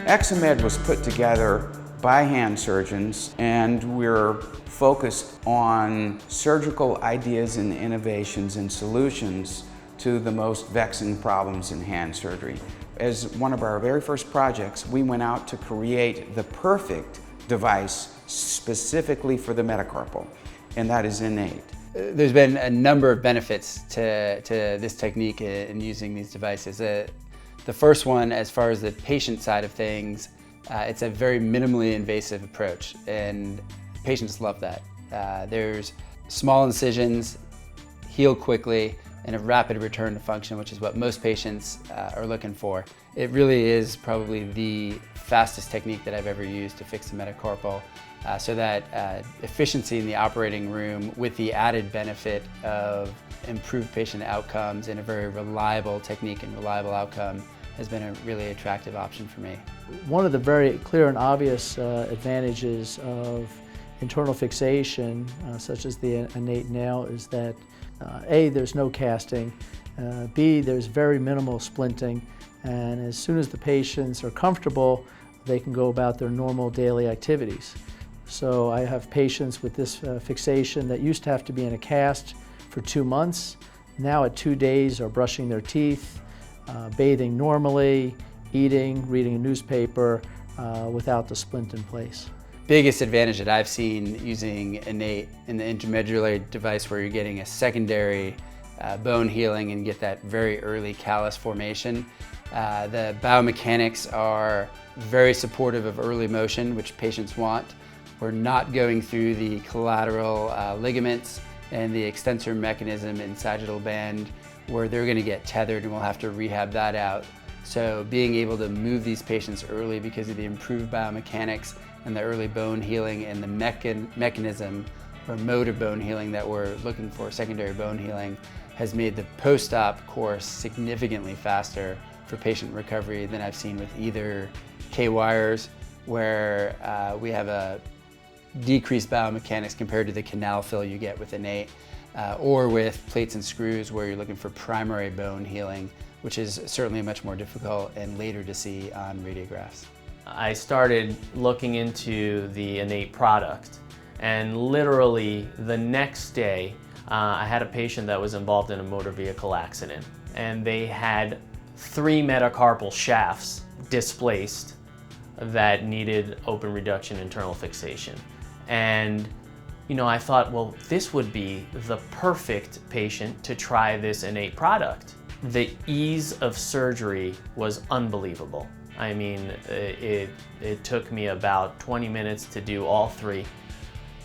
INnate was put together by hand surgeons, and we're focused on surgical ideas and innovations and solutions to the most vexing problems in hand surgery. As one of our very first projects, we went out to create the perfect device specifically for the metacarpal, and that is INnate. There's been a number of benefits to this technique in using these devices. The first one, as far as the patient side of things, it's a very minimally invasive approach, and patients love that. There's small incisions, heal quickly, and a rapid return to function, which is what most patients are looking for. It really is probably the fastest technique that I've ever used to fix the metacarpal, so that efficiency in the operating room with the added benefit of improved patient outcomes and a very reliable technique and reliable outcome has been a really attractive option for me. One of the very clear and obvious advantages of internal fixation, such as the INnate nail, is that A, there's no casting, B, there's very minimal splinting, and as soon as the patients are comfortable, they can go about their normal daily activities. So I have patients with this fixation that used to have to be in a cast for 2 months. Now at 2 days are brushing their teeth, bathing normally, eating, reading a newspaper without the splint in place. Biggest advantage that I've seen using INnate in the intramedullary device, where you're getting a secondary bone healing and get that very early callus formation. The biomechanics are very supportive of early motion, which patients want. We're not going through the collateral ligaments and the extensor mechanism in sagittal band, where they're going to get tethered and we'll have to rehab that out. So being able to move these patients early because of the improved biomechanics and the early bone healing and the mechanism or mode of bone healing that we're looking for, secondary bone healing, has made the post-op course significantly faster for patient recovery than I've seen with either K-wires, where we have a decreased biomechanics compared to the canal fill you get with INnate, or with plates and screws, where you're looking for primary bone healing, which is certainly much more difficult and later to see on radiographs. I started looking into the INnate product, and literally the next day I had a patient that was involved in a motor vehicle accident, and they had 3 metacarpal shafts displaced that needed open reduction internal fixation. And I thought, well, this would be the perfect patient to try this INnate product. The ease of surgery was unbelievable. I mean, it took me about 20 minutes to do all 3.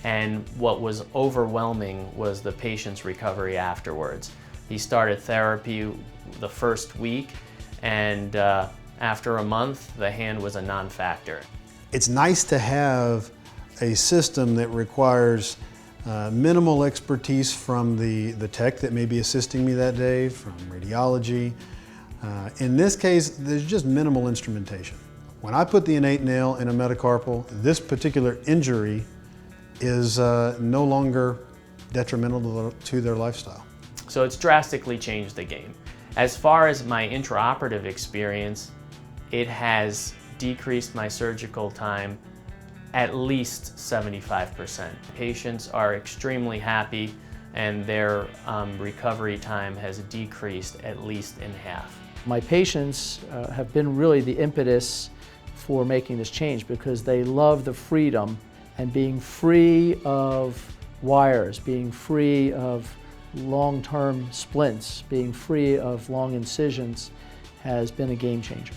And what was overwhelming was the patient's recovery afterwards. He started therapy the first week, and after a month, the hand was a non-factor. It's nice to have a system that requires minimal expertise from the tech that may be assisting me that day, from radiology. In this case, there's just minimal instrumentation. When I put the INnate nail in a metacarpal, this particular injury is no longer detrimental to their lifestyle. So it's drastically changed the game. As far as my intraoperative experience, it has decreased my surgical time at least 75%. Patients are extremely happy, and their recovery time has decreased at least in half. My patients have been really the impetus for making this change, because they love the freedom and being free of wires, being free of long-term splints, being free of long incisions has been a game changer.